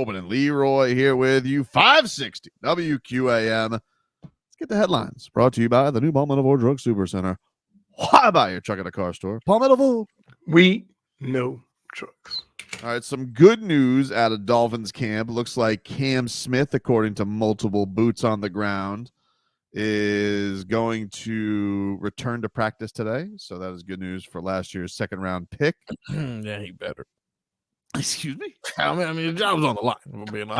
Tobin and Leroy here with you. 560 WQAM. Let's get the headlines. Brought to you by the new Palmetto Drug Super Center. Why buy your truck at a car store? Palmetto. We know trucks. All right, some good news out of Dolphins camp. Looks like Cam Smith, according to multiple boots on the ground, is going to return to practice today. So that is good news for last year's second-round pick. Yeah, he better. Excuse me? I mean, the job's on the line. If I'm being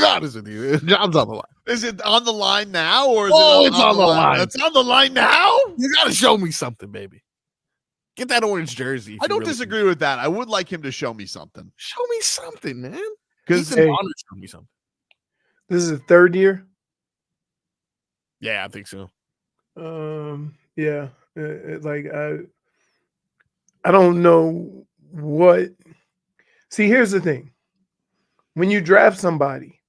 honest with you, the job's on the line. Is it on the line now, or is it's on the line? It's on the line now? You got to show me something, baby. Get that orange jersey. I don't disagree with that. I would like him to show me something. Show me something, man. Because Show me something. This is the third year. Yeah, I think so. Yeah. I don't know what. See, here's the thing. When you draft somebody,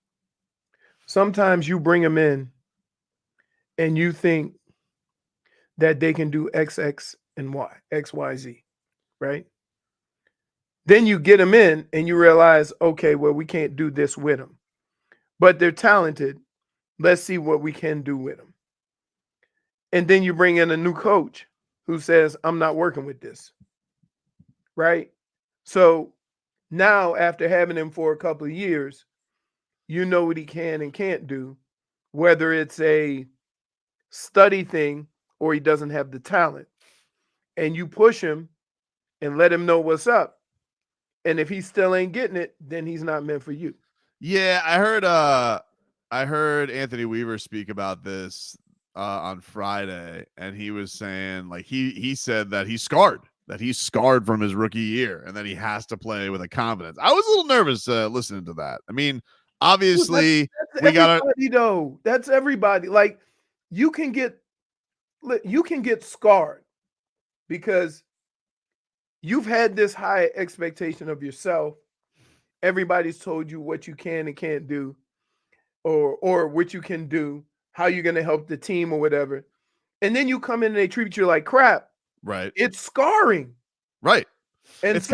sometimes you bring them in and you think that they can do X, and Y, X, Y, Z, right? Then you get them in and you realize, okay, well, we can't do this with them. But they're talented. Let's see what we can do with them. And then you bring in a new coach who says, I'm not working with this, right? So now, after having him for a couple of years, you know what he can and can't do, whether it's a study thing or he doesn't have the talent. And you push him and let him know what's up. And if he still ain't getting it, then he's not meant for you. Yeah, I heard Anthony Weaver speak about this on Friday, and he was saying, like, he said that he's scarred from his rookie year and that he has to play with a confidence. I was a little nervous listening to that. I mean, obviously, that's everybody. Like, you can get scarred because you've had this high expectation of yourself. Everybody's told you what you can and can't do, or what you can do, how you're going to help the team or whatever. And then you come in and they treat you like crap. Right. It's scarring. Right. And it's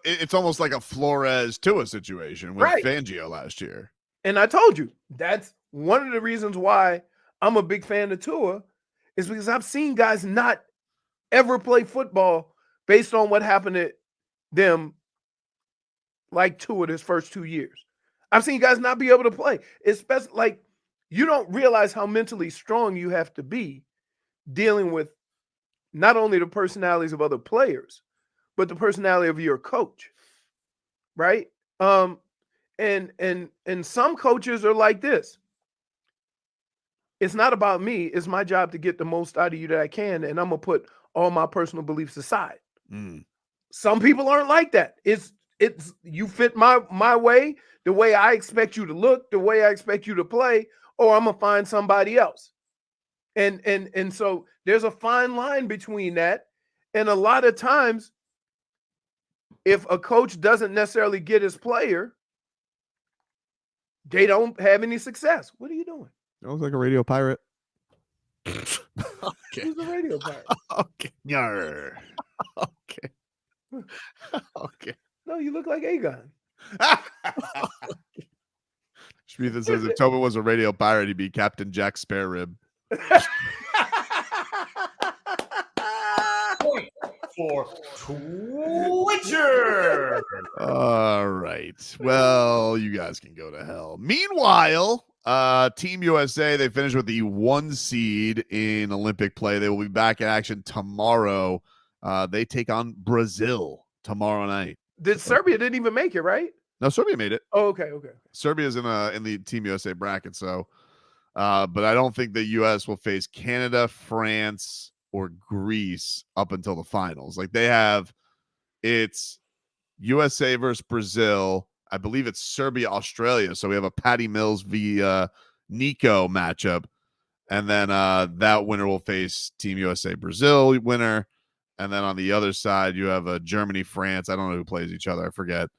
it's almost like a Flores Tua situation with Fangio last year. And I told you, that's one of the reasons why I'm a big fan of Tua, is because I've seen guys not ever play football based on what happened to them like Tua his first 2 years. I've seen guys not be able to play. Especially, like, you don't realize how mentally strong you have to be dealing with not only the personalities of other players, but the personality of your coach, right? And some coaches are like this. It's not about me. It's my job to get the most out of you that I can, and I'm gonna put all my personal beliefs aside. Some people aren't like that. It's you fit my way, the way I expect you to look, the way I expect you to play, or I'm gonna find somebody else. And so there's a fine line between that. And a lot of times, if a coach doesn't necessarily get his player, they don't have any success. What are you doing? That looks like a radio pirate. Okay. Who's a radio pirate? Okay. Yarr. Okay. Okay. No, you look like Aegon. Shmita says if Tobin was a radio pirate, he'd be Captain Jack Sparerib. For Twitcher. All right. Well, you guys can go to hell. Meanwhile, Team USA, they finished with the 1 seed in Olympic play. They will be back in action tomorrow. They take on Brazil tomorrow night. Serbia didn't even make it, right? No, Serbia made it. Oh, okay. Serbia's in the Team USA bracket, so but I don't think the US will face Canada, France, or Greece up until the finals. Like, it's USA versus Brazil. I believe it's Serbia, Australia. So we have a Patty Mills v Nico matchup. And then that winner will face Team USA Brazil winner. And then on the other side, you have a Germany, France. I don't know who plays each other. I forget.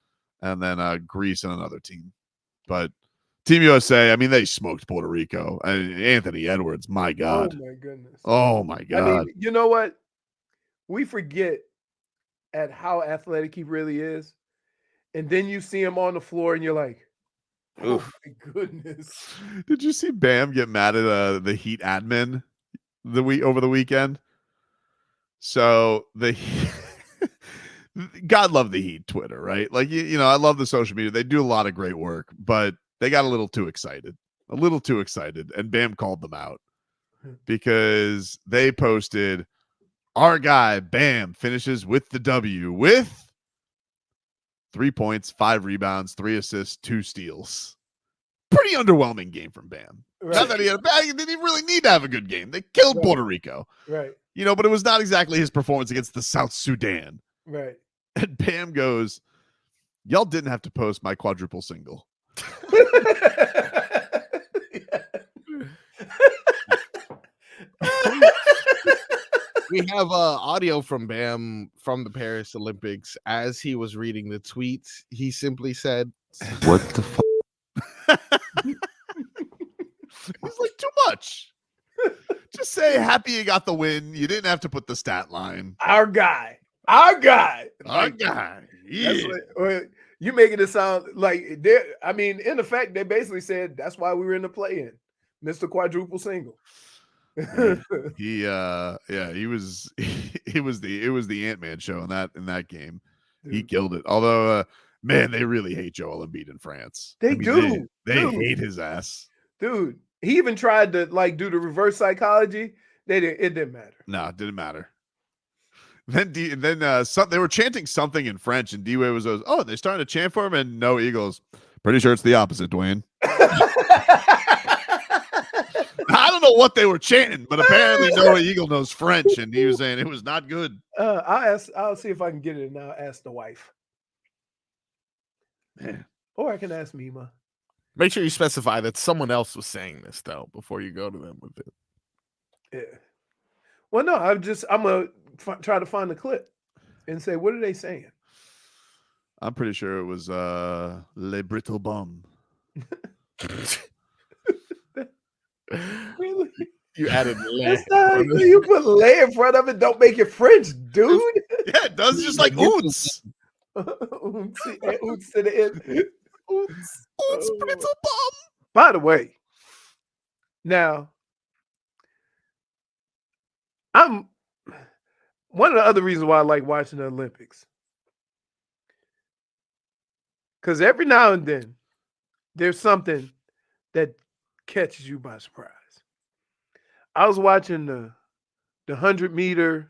And then Greece and another team. But Team USA, I mean, they smoked Puerto Rico. Anthony Edwards, my God. Oh, my goodness. Oh, my God. I mean, you know what? We forget at how athletic he really is. And then you see him on the floor and you're like, Oof. Oh my goodness. Did you see Bam get mad at the Heat admin over the weekend? So the God love the Heat Twitter, right? Like you know, I love the social media. They do a lot of great work, but they got a little too excited, and Bam called them out because they posted our guy Bam finishes with the W with 3 points, 5 rebounds, 3 assists, 2 steals. Pretty underwhelming game from Bam. Right. Not that he had a bad, he didn't even really need to have a good game. They killed Right. Puerto Rico. Right. You know, but it was not exactly his performance against the South Sudan. Right. And Bam goes, y'all didn't have to post my quadruple single. We have audio from Bam from the Paris Olympics. As he was reading the tweet, he simply said, What the fuck? He's like, too much. Just say happy you got the win. You didn't have to put the stat line. Our guy. Our guy. Our guy. Yeah. You making it sound like I mean, in effect, they basically said that's why we were in the play-in. Mr. Quadruple Single. He was it was the Ant-Man show in that game. Dude. He killed it. Although man, they really hate Joel Embiid in France. They do. They Dude. hate his ass. Dude, he even tried to like do the reverse psychology. It didn't matter. No, it didn't matter. Then they were chanting something in French, and D-Wade was, oh, they're starting to chant for him, and no Eagles. Pretty sure it's the opposite, Dwayne. I don't know what they were chanting, but apparently Noah Eagle knows French, and he was saying it was not good. I'll see if I can get it, and I'll ask the wife. Man. Or I can ask Mima. make sure you specify that someone else was saying this, though, before you go to them with it. Yeah. Well, no, I'm going to try to find the clip and say, what are they saying? I'm pretty sure it was Le Brittle Bum. Really? You added That's not, you put lay in front of it, don't make it French, dude. Yeah, it does, just like oots. Oots to the end. Oots Brittle Bum. By the way, now, I'm one of the other reasons why I like watching the Olympics. Because every now and then, there's something that catches you by surprise. I was watching the 100-meter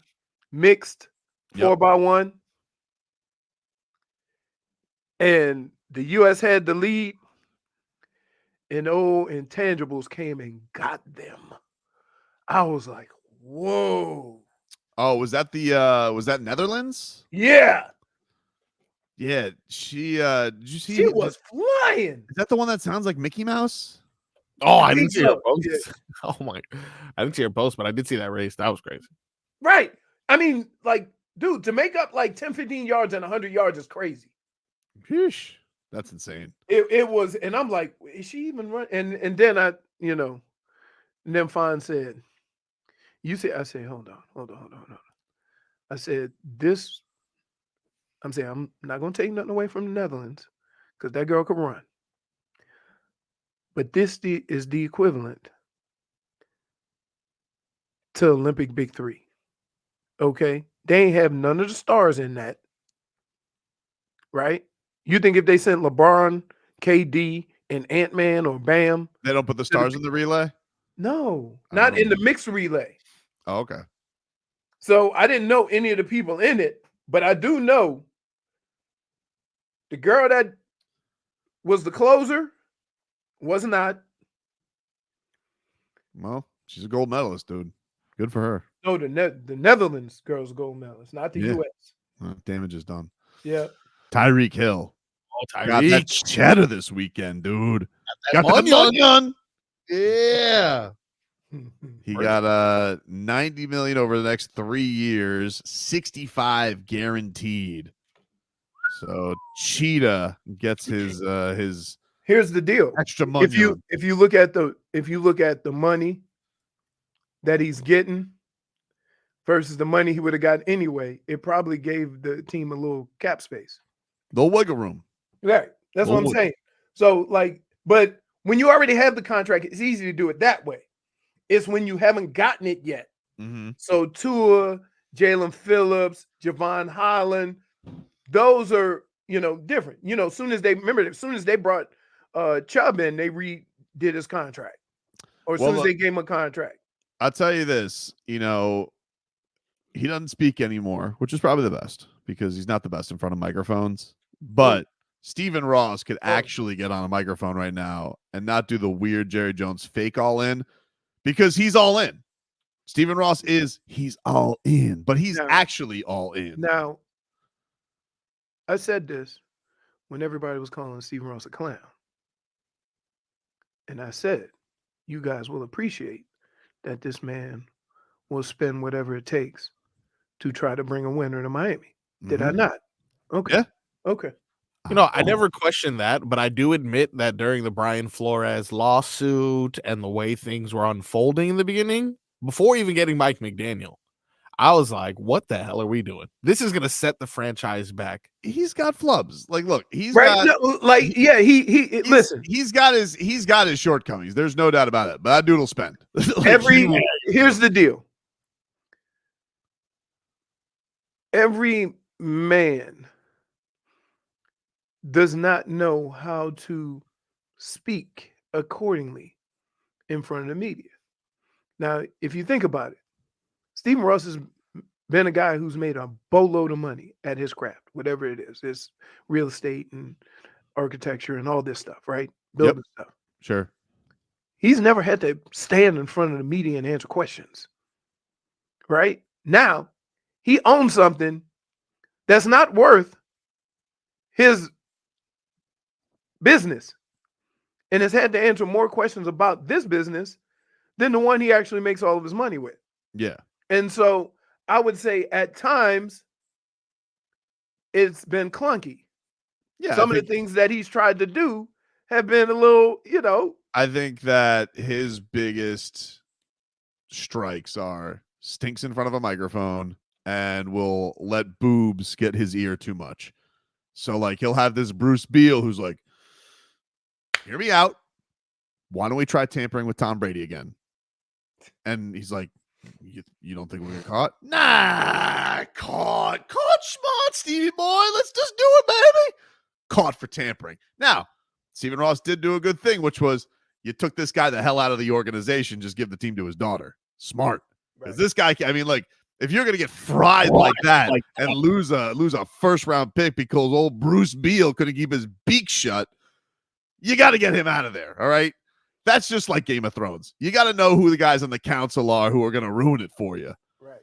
mixed 4x1, and the U.S. had the lead, and intangibles came and got them. I was like, whoa. Oh, was that Netherlands? Yeah. Yeah, she did you see She was flying. Is that the one that sounds like Mickey Mouse? Oh, I didn't see her so. post. Yeah. Oh my! I didn't see her post, but I did see that race. That was crazy. Right. I mean, like, dude, to make up like 10, 15 yards and 100 yards is crazy. Sheesh. That's insane. It was, and I'm like, is she even running? And then I, and then Fawn said, I said, hold on. I said, I'm not going to take nothing away from the Netherlands because that girl can run. But this is the equivalent to Olympic Big Three. Okay? They ain't have none of the stars in that. Right? You think if they sent LeBron, KD, and Ant-Man or Bam. They don't put the stars in the relay? No, not in the mixed relay. Oh, okay. So I didn't know any of the people in it, but I do know the girl that was the closer was not. Well, she's a gold medalist, dude. Good for her. No, the Netherlands girl's gold medalist, not the U.S. Damage is done. Yeah. Tyreek Hill. Oh, Got that Tyreek. cheddar this weekend, dude. Got that onion. onion. Yeah. He got $90 million over the next 3 years, 65 guaranteed. So Cheetah gets his Here's the deal. extra money. If you look at the money that he's getting versus the money he would have got anyway, it probably gave the team a little cap space. The wiggle room. Right. That's what I'm saying. So, like, But when you already have the contract, it's easy to do it that way. It's when you haven't gotten it yet. Mm-hmm. So Tua, Jalen Phillips, Javon Holland, those are, different. As soon as they brought Chubb in, they redid his contract. Or as soon as they gave him a contract. I'll tell you this, he doesn't speak anymore, which is probably the best because he's not the best in front of microphones. But Stephen Ross could actually get on a microphone right now and not do the weird Jerry Jones fake all in because he's all in. Stephen Ross he's all in, but he's actually all in. Now, I said this when everybody was calling Stephen Ross a clown. And I said, you guys will appreciate that this man will spend whatever it takes to try to bring a winner to Miami. Did I not? Okay. Yeah. Okay. I never questioned that, but I do admit that during the Brian Flores lawsuit and the way things were unfolding in the beginning, before even getting Mike McDaniel, I was like, what the hell are we doing? This is going to set the franchise back. He's got flubs. Like, look, he's got listen. He's got his shortcomings. There's no doubt about it. But that dude will spend. Here's the deal. Every man does not know how to speak accordingly in front of the media. Now, if you think about it, Stephen Ross has been a guy who's made a boatload of money at his craft, whatever it is. It's real estate and architecture and all this stuff, right? Building stuff. Sure. He's never had to stand in front of the media and answer questions, right? Now, he owns something that's not worth his business and has had to answer more questions about this business than the one he actually makes all of his money with. Yeah. And so I would say at times it's been clunky. Yeah. Some of the things that he's tried to do have been a little, I think that his biggest strikes are stinks in front of a microphone and will let boobs get his ear too much. So, like, he'll have this Bruce Beal who's like, hear me out. Why don't we try tampering with Tom Brady again? And he's like, you don't think we're gonna caught? Nah, caught smart, Stevie boy. Let's just do it, baby. Caught for tampering. Now, Stephen Ross did do a good thing, which was you took this guy the hell out of the organization, just give the team to his daughter. Smart. Because this guy, I mean, like, if you're gonna get fried like that and lose a first round pick because old Bruce Beal couldn't keep his beak shut, you got to get him out of there. All right. That's just like Game of Thrones. You got to know who the guys on the council are who are going to ruin it for you. Right.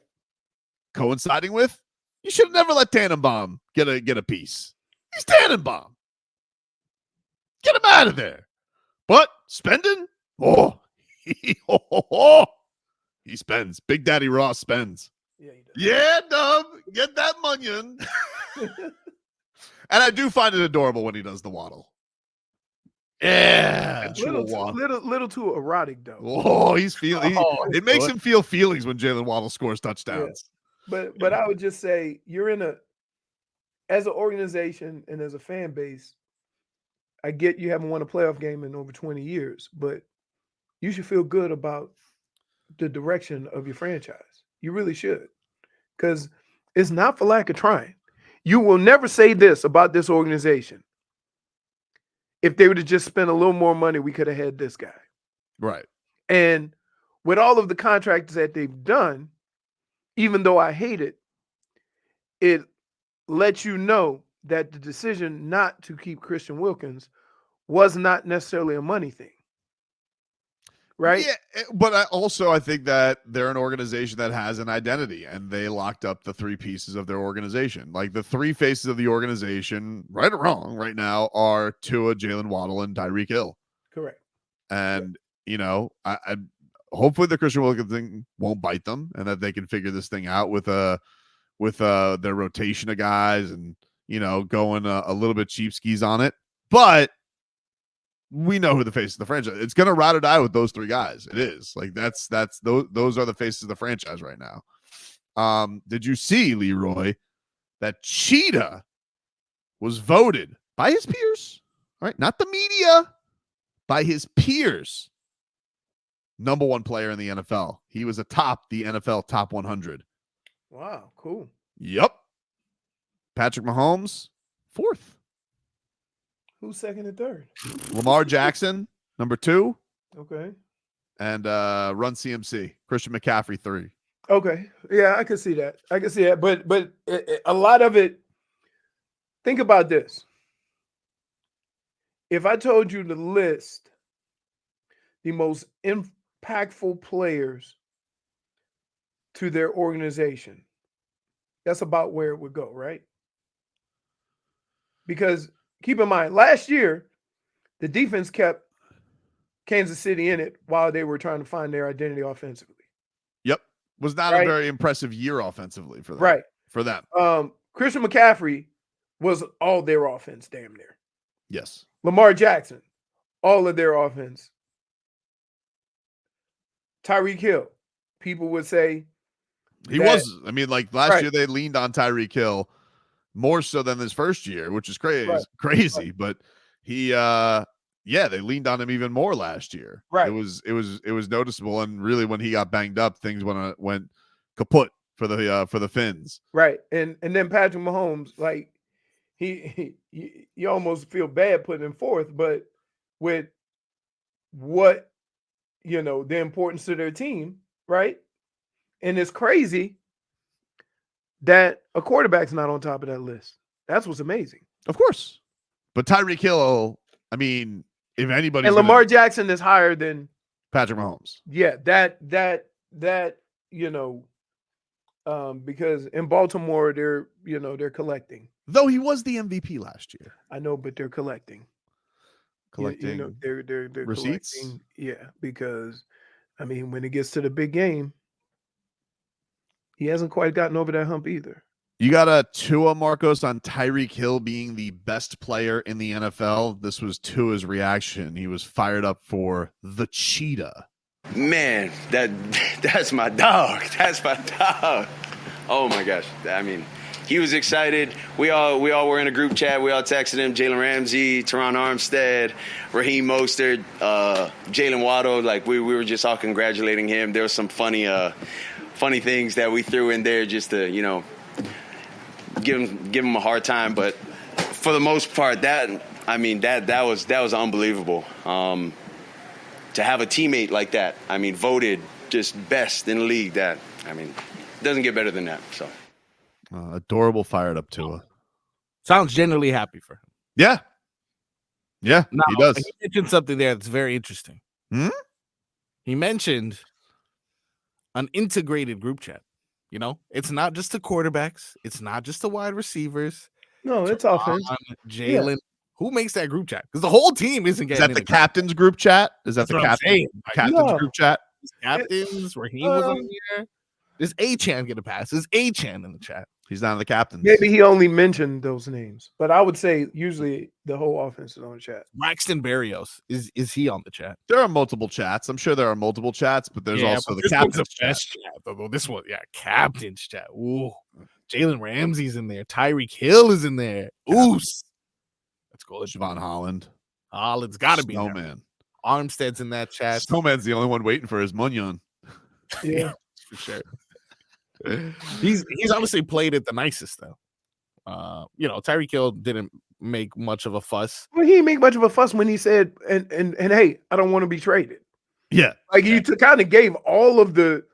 Coinciding with, you should have never let Tannenbaum get a piece. He's Tannenbaum. Get him out of there. But spending, he spends. Big Daddy Ross spends. Yeah, he does. Yeah, Dub, get that munion. And I do find it adorable when he does the waddle. Yeah, little too erotic though. Oh, it makes him feel feelings when Jalen Waddle scores touchdowns. Yeah. But I would just say you're as an organization and as a fan base, I get you haven't won a playoff game in over 20 years, but you should feel good about the direction of your franchise. You really should, because it's not for lack of trying. You will never say this about this organization. If they would have just spent a little more money, we could have had this guy. Right. And with all of the contracts that they've done, even though I hate it, it lets you know that the decision not to keep Christian Wilkins was not necessarily a money thing. Right? Yeah, but I think that they're an organization that has an identity, and they locked up the three pieces of their organization. Like, the three faces of the organization, right or wrong, right now are Tua, Jalen Waddle, and Tyreek Hill. Correct. And, I hopefully the Christian Wilkins thing won't bite them, and that they can figure this thing out with their rotation of guys and, going a little bit cheap skis on it. But we know who the face of the franchise. It's going to ride or die with those three guys. It is like those are the faces of the franchise right now. Did you see, Leroy, that Cheetah was voted by his peers? All right, not the media, by his peers. Number 1 player in the NFL. He was atop the NFL top 100. Wow, cool. Yep. Patrick Mahomes, 4th. Who's second and third? Lamar Jackson, number 2. Okay. And Run CMC, Christian McCaffrey, 3. Okay. Yeah, I can see that. But a lot of it, think about this. If I told you to list the most impactful players to their organization, that's about where it would go, right? Because keep in mind, last year, the defense kept Kansas City in it while they were trying to find their identity offensively. Yep. Was not a very impressive year offensively for them. Right. For them. Christian McCaffrey was all their offense, damn near. Yes. Lamar Jackson, all of their offense. Tyreek Hill, people would say he was. I mean, like last year they leaned on Tyreek Hill more so than this first year, which is crazy. Right. But he they leaned on him even more last year. Right. It was noticeable, and really when he got banged up, things went kaput for the Finns. Right. And then Patrick Mahomes, like you almost feel bad putting him 4th, but with what the importance to their team, right? And it's crazy that a quarterback's not on top of that list. That's what's amazing. Of course. But Tyreek Hill, I mean, if anybody, and Lamar Jackson is higher than Patrick Mahomes. Yeah, that because in Baltimore they're collecting. Though he was the MVP last year. I know, but they're collecting. They're receipts. Collecting. Yeah, because I mean, when it gets to the big game, he hasn't quite gotten over that hump either. You got a Tua, Marcos, on Tyreek Hill being the best player in the NFL. This was Tua's reaction. He was fired up for the cheetah. Man, that's my dog. That's my dog. Oh my gosh. I mean, he was excited. We all were in a group chat. We all texted him. Jalen Ramsey, Teron Armstead, Raheem Mostert, Jalen Waddle. Like we were just all congratulating him. There was some funny things that we threw in there just to give him a hard time. But for the most part, that was unbelievable. To have a teammate like that, I mean, voted just best in the league. That, I mean, doesn't get better than that. So adorable, fired up Tua. Sounds genuinely happy for him. Yeah. Yeah, now, he does. He mentioned something there that's very interesting. He mentioned an integrated group chat. It's not just the quarterbacks. It's not just the wide receivers. No, it's offense. Jalen. Yeah. Who makes that group chat? Because the whole team isn't getting. Is that the captain's group chat? Is that the captain's group chat? Captains, Raheem was on here. Does A-Chan get a pass? Is A-Chan in the chat? He's not in the captain's. Maybe he only mentioned those names, but I would say usually the whole offense is on the chat. Braxton Berrios, is he on the chat? There are multiple chats. I'm sure there are multiple chats, but there's also the captain's chat. This one, captain's chat. Ooh, Jalen Ramsey's in there. Tyreek Hill is in there. Ooh, let's go. Javon Holland. Holland's got to be Snowman. there. Armstead's in that chat. Snowman's the only one waiting for his Munyon. Yeah, for sure. He's honestly played it the nicest though. Tyreek Hill didn't make much of a fuss. Well, he didn't make much of a fuss when he said, and hey, I don't want to be traded. Yeah, like he kind of gave all of the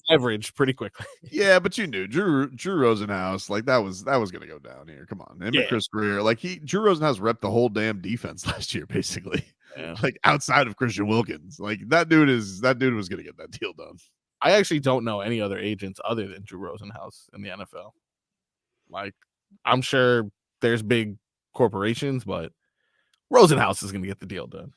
leverage pretty quickly. Yeah, but you knew Drew Rosenhaus, like that was gonna go down here. Come on, and Chris Greer, like Drew Rosenhaus repped the whole damn defense last year, basically. Yeah. Like outside of Christian Wilkins, like that dude was gonna get that deal done. I actually don't know any other agents other than Drew Rosenhaus in the NFL. Like, I'm sure there's big corporations, but Rosenhaus is going to get the deal done.